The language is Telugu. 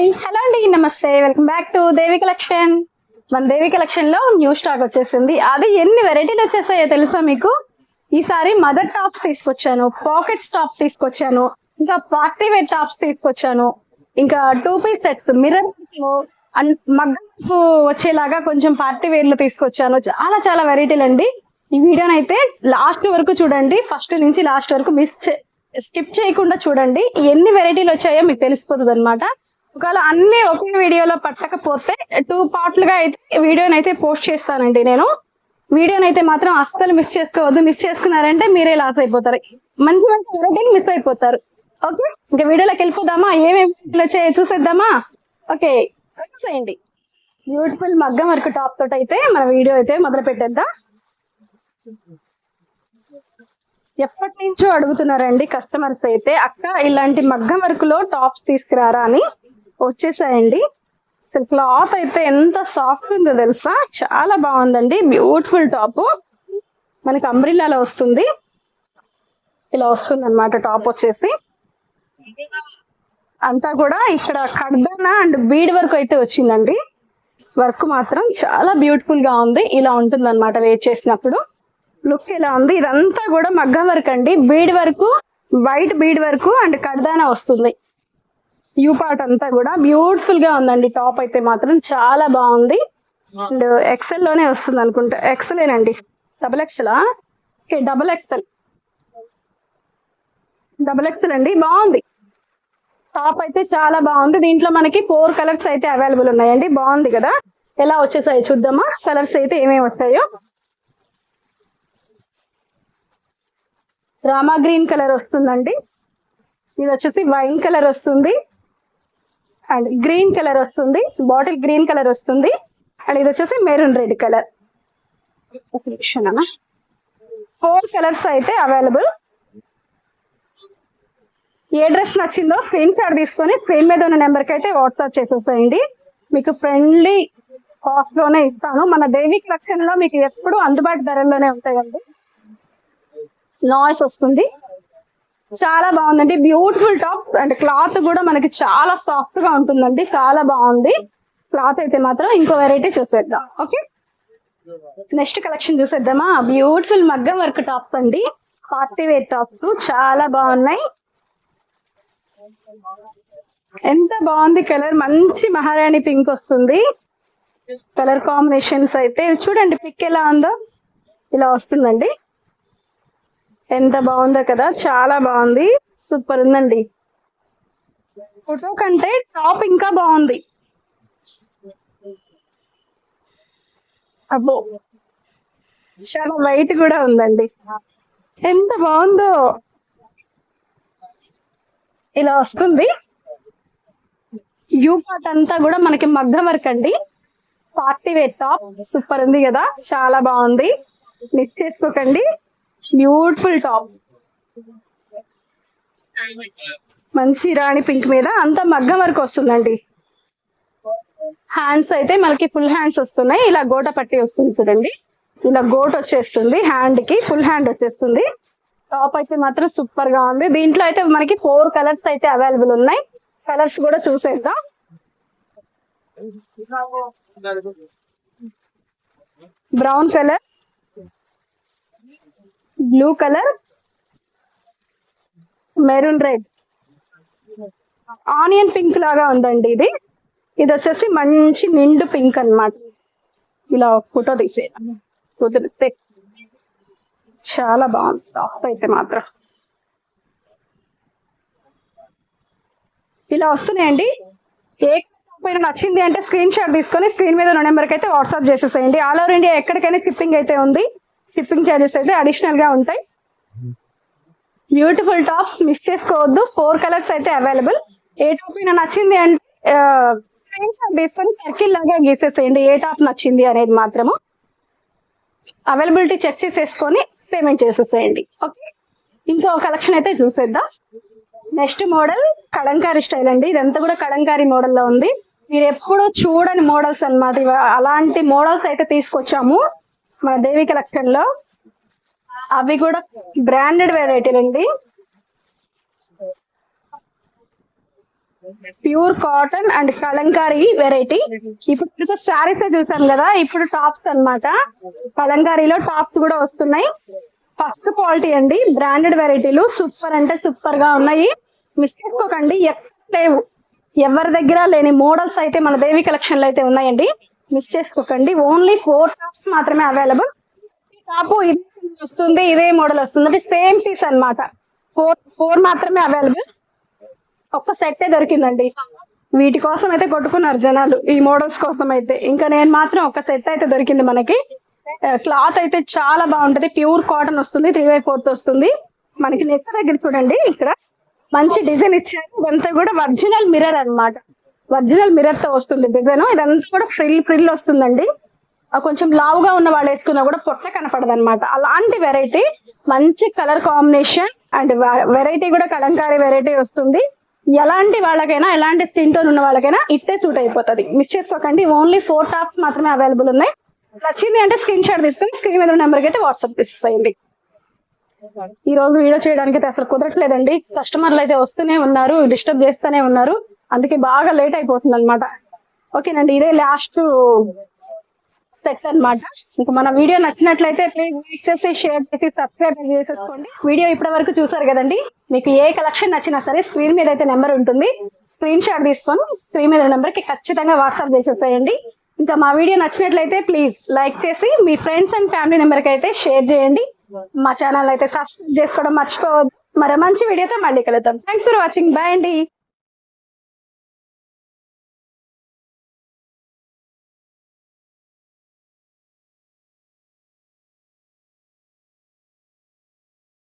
హాయ్ హలో అండి, నమస్తే, welcome back to Devi collection. మన దేవి కలెక్షన్ లో న్యూ స్టాక్ వచ్చేసింది. అది ఎన్ని వెరైటీలు వచ్చేసాయో తెలుసా మీకు? ఈసారి మదర్ టాప్స్ తీసుకొచ్చాను, పాకెట్స్ టాప్ తీసుకొచ్చాను, ఇంకా పార్టీ వేర్ టాప్స్ తీసుకొచ్చాను, ఇంకా 2 పీస్ సెట్స్ మిర్రర్స్ అండ్ మగ్గకు వచ్చేలాగా కొంచెం పార్టీ వేర్ లో తీసుకొచ్చాను. చాలా చాలా వెరైటీలు అండి. ఈ వీడియోని అయితే లాస్ట్ వరకు చూడండి, ఫస్ట్ నుంచి లాస్ట్ వరకు స్కిప్ చేయకుండా చూడండి. ఎన్ని వెరైటీలు వచ్చాయో మీకు తెలిసిపోతుంది అనమాట. ఒకవేళ అన్ని ఒకే వీడియోలో పట్టకపోతే 2 పార్ట్లుగా అయితే వీడియోని అయితే పోస్ట్ చేస్తానండి. నేను వీడియోని అయితే మాత్రం అస్సలు మిస్ చేసుకోవద్దు. మిస్ చేసుకున్నారంటే మీరే లాస్ అయిపోతారు, మంచి మంచి వెరైటీలు మిస్ అయిపోతారు. ఓకే, ఇంకా వీడియోలోకి వెళ్ళిపోదామా? ఏమేమి వచ్చాయో చూసేద్దామా? ఓకే, చూసేయండి. బ్యూటిఫుల్ మగ్గం వర్క్ టాప్ తోటి అయితే మన వీడియో అయితే మొదలు పెట్టేద్దాం. ఎప్పటి నుంచో అడుగుతున్నారండి కస్టమర్స్ అయితే, అక్క ఇలాంటి మగ్గం వర్క్ లో టాప్స్ తీసుకురారా అని. వచ్చేసాయండి. అసలు క్లాత్ అయితే ఎంత సాఫ్ట్ ఉందో తెలుసా, చాలా బాగుందండి. బ్యూటిఫుల్ టాప్ మనకి అంబ్రిల్లాలో వస్తుంది, ఇలా వస్తుంది అనమాట. టాప్ వచ్చేసి అంతా కూడా ఇక్కడ కడ్దానా అండ్ బీడ్ వర్క్ అయితే వచ్చిందండి. వర్క్ మాత్రం చాలా బ్యూటిఫుల్ గా ఉంది. ఇలా ఉంటుంది అనమాట వెయిట్ చేసినప్పుడు. లుక్ ఎలా ఉంది? ఇదంతా కూడా మగ్గం వర్క్ అండి. Bead work, white bead work and కడ్దానా వస్తుంది. యూ పార్ట్ అంతా కూడా బ్యూటిఫుల్ గా ఉందండి. టాప్ అయితే మాత్రం చాలా బాగుంది. అండ్ ఎక్సెల్ లోనే వస్తుంది అనుకుంటా. ఎక్సెలేనండి, డబుల్ ఎక్సెలా? ఓకే, డబుల్ ఎక్సెల్ అండి. బాగుంది టాప్ అయితే, చాలా బాగుంది. దీంట్లో మనకి 4 కలర్స్ అయితే అవైలబుల్ ఉన్నాయండి. బాగుంది కదా? ఎలా వచ్చేసాయో చూద్దామా? కలర్స్ అయితే ఏమేమి వస్తాయో. రామా గ్రీన్ కలర్ వస్తుందండి. ఇది వచ్చేసి వైన్ కలర్ వస్తుంది అండ్ గ్రీన్ కలర్ వస్తుంది, బాటిల్ గ్రీన్ కలర్ వస్తుంది అండ్ ఇది వచ్చేసి మెరూన్ రెడ్ కలర్. 4 కలర్స్ అయితే అవైలబుల్. ఏ డ్రెస్ నచ్చిందో స్క్రీన్ షాట్ తీసుకొని స్క్రీన్ మీద ఉన్న నెంబర్కి అయితే వాట్సాప్ చేసేసేయండి. మీకు ఫ్రెండ్లీ కాస్ట్ లోనే ఇస్తాను. మన దేవి కలెక్షన్ లో మీకు ఎప్పుడు అందుబాటు ధరల్లోనే ఉంటాయండి. నాయిస్ వస్తుంది, చాలా బాగుందండి. బ్యూటిఫుల్ టాప్ అండ్ క్లాత్ కూడా మనకి చాలా సాఫ్ట్ గా ఉంటుందండి. చాలా బాగుంది క్లాత్ అయితే మాత్రం. ఇంకో వెరైటీ చూసేద్దాం. ఓకే, నెక్స్ట్ కలెక్షన్ చూసేద్దామా? బ్యూటిఫుల్ మగ్గం వర్క్ టాప్స్ అండి, పార్టీ వేర్ టాప్స్ చాలా బాగున్నాయి. ఎంత బాగుంది కలర్, మంచి మహారాణి పింక్ వస్తుంది కలర్ కాంబినేషన్స్ అయితే. చూడండి పిక్ ఎలా ఉందో, ఇలా వస్తుందండి. ఎంత బాగుందో కదా, చాలా బాగుంది, సూపర్ ఉందండి. ఫోటో కంటే టాప్ ఇంకా బాగుంది. అబ్బో, చాలా వైట్ కూడా ఉందండి. ఎంత బాగుందో, ఇలా వస్తుంది. యూ పార్ట్ అంతా కూడా మనకి మగ్గం వర్క్ అండి. పార్టీ వేర్ టాప్ సూపర్ ఉంది కదా, చాలా బాగుంది. మిస్ చేసుకోకండి. బ్యూటిఫుల్ టాప్, మంచి రాణి పింక్ మీద అంతా మగ్గం వర్క్ వస్తుందండి. హ్యాండ్స్ అయితే మనకి ఫుల్ హ్యాండ్స్ వస్తున్నాయి. ఇలా గోట పట్టి వస్తుంది చూడండి, ఇలా గోట్ వచ్చేస్తుంది. హ్యాండ్ కి ఫుల్ హ్యాండ్ వచ్చేస్తుంది. టాప్ అయితే మాత్రం సూపర్ గా ఉంది. దీంట్లో అయితే మనకి 4 కలర్స్ అయితే అవైలబుల్ ఉన్నాయి. కలర్స్ కూడా చూసేద్దాం. Brown colour, blue colour, maroon red, onion pink లాగా ఉందండి. ఇది వచ్చేసి మంచి నిండు పింక్ అన్నమాట. ఇలా ఫోటో తీసే కుదిరితే చాలా బాగుంది టాప్ అయితే మాత్రం. ఇలా వస్తున్నాయండి. ఏ పైన నచ్చింది అంటే స్క్రీన్ షాట్ తీసుకొని స్క్రీన్ మీద ఉన్న నెంబర్కి అయితే వాట్సాప్ చేసేసేయండి. ఆల్ ఓవర్ ఇండియా ఎక్కడికైనా షిప్పింగ్ అయితే ఉంది. షిప్పింగ్ ఛార్జెస్ అయితే అడిషనల్ గా ఉంటాయి. బ్యూటిఫుల్ టాప్స్ మిస్ చేసుకోవద్దు. 4 కలర్స్ అయితే అవైలబుల్. ఏ టాప్ అయినా నచ్చింది అంటే స్క్రీన్ షాట్ తీసుకొని సర్కిల్ లాగా గీసేసేయండి, ఏ టాప్ నచ్చింది అనేది మాత్రము. అవైలబిలిటీ చెక్ చేసేసుకొని పేమెంట్ చేసేసేయండి. ఓకే, ఇంకో కలెక్షన్ అయితే చూసేద్దాం. నెక్స్ట్ మోడల్ కలంకారీ స్టైల్ అండి. ఇదంతా కూడా కలంకారీ మోడల్లో ఉంది. మీరు ఎప్పుడు చూడని మోడల్స్ అన్నమాట. అలాంటి మోడల్స్ అయితే తీసుకొచ్చాము మన దేవి కలెక్షన్ లో. అవి కూడా బ్రాండెడ్ వెరైటీలు అండి. Pure cotton and Kalamkari variety. ఇప్పుడు శారీస్ చూసాం కదా, ఇప్పుడు టాప్స్ అన్నమాట. కలంకారీలో టాప్స్ కూడా వస్తున్నాయి. ఫస్ట్ క్వాలిటీ అండి, బ్రాండెడ్ వెరైటీలు సూపర్ అంటే సూపర్ గా ఉన్నాయి. మిస్ చేసుకోకండి, ఎక్కడ లేవు, ఎవరి దగ్గర లేని మోడల్స్ అయితే మన దేవి కలెక్షన్ లో అయితే ఉన్నాయండి. మిస్ చేసుకోకండి. ఓన్లీ 4 టాప్స్ మాత్రమే అవైలబుల్. టాప్ ఇదే వస్తుంది, ఇదే మోడల్ వస్తుంది, అంటే సేమ్ పీస్ అన్నమాట. 4 మాత్రమే అవైలబుల్. ఒక్క సెట్ దొరికిందండి. వీటి కోసం అయితే కొట్టుకున్నారు జనాలు, ఈ మోడల్స్ కోసం అయితే. ఇంకా నేను మాత్రం ఒక సెట్ అయితే దొరికింది మనకి. క్లాత్ అయితే చాలా బాగుంటది, ప్యూర్ కాటన్ వస్తుంది, 3/4 వస్తుంది. మనకి నెక్ దగ్గర చూడండి, ఇక్కడ మంచి డిజైన్ ఇచ్చారు. ఇదంతా కూడా ఒరిజినల్ మిర్రర్ అన్నమాట. ఒరిజినల్ మిర్రర్ తో వస్తుంది డిజైన్. ఇదంతా కూడా ఫ్రిల్ వస్తుందండి. కొంచెం లావుగా ఉన్న వాళ్ళు వేసుకున్నా కూడా పొట్ట కనపడదు అనమాట. అలాంటి వెరైటీ, మంచి కలర్ కాంబినేషన్ అండ్ వెరైటీ కూడా కలంకారీ వెరైటీ వస్తుంది. ఎలాంటి వాళ్ళకైనా, ఎలాంటి స్కిన్ టోన్ ఉన్న వాళ్ళకైనా ఇట్టే సూట్ అయిపోతుంది. మిస్ చేసుకోకండి. ఓన్లీ 4 టాప్స్ మాత్రమే అవైలబుల్ ఉన్నాయి. నచ్చింది అంటే స్క్రీన్ షాట్ తీసుకుని స్క్రీన్ మీద నెంబర్కి అయితే వాట్సాప్ చేసేయండి. ఈ రోజు వీడియో చేయడానికి అయితే అసలు కుదరట్లేదండి. కస్టమర్లు అయితే వస్తూనే ఉన్నారు, డిస్టర్బ్ చేస్తూనే ఉన్నారు, అందుకే బాగా లేట్ అయిపోతుంది అనమాట. ఓకేనండి, ఇదే లాస్ట్ సెట్ అన్నమాట. ఇంకా మన వీడియో నచ్చినట్లయితే ప్లీజ్ లైక్ చేసి, షేర్ చేసి, సబ్స్క్రైబ్ చేసేసుకోండి. వీడియో ఇప్పటి వరకు చూసారు కదండి. మీకు ఏ కలెక్షన్ నచ్చినా సరే స్క్రీన్ మీద అయితే నెంబర్ ఉంటుంది, స్క్రీన్ షాట్ తీసుకొని స్క్రీన్ మీద నెంబర్ కి ఖచ్చితంగా వాట్సాప్ చేసేసేయండి. ఇంకా మా వీడియో నచ్చినట్లయితే ప్లీజ్ లైక్ చేసి మీ ఫ్రెండ్స్ అండ్ ఫ్యామిలీ నెంబర్ కి అయితే షేర్ చేయండి. మా ఛానల్ అయితే సబ్స్క్రైబ్ చేసుకోవడం మర్చిపోవద్దు. మరో మంచి వీడియోతో మళ్ళీ కలుద్దాం. Thanks for watching. బాయ్ అండి.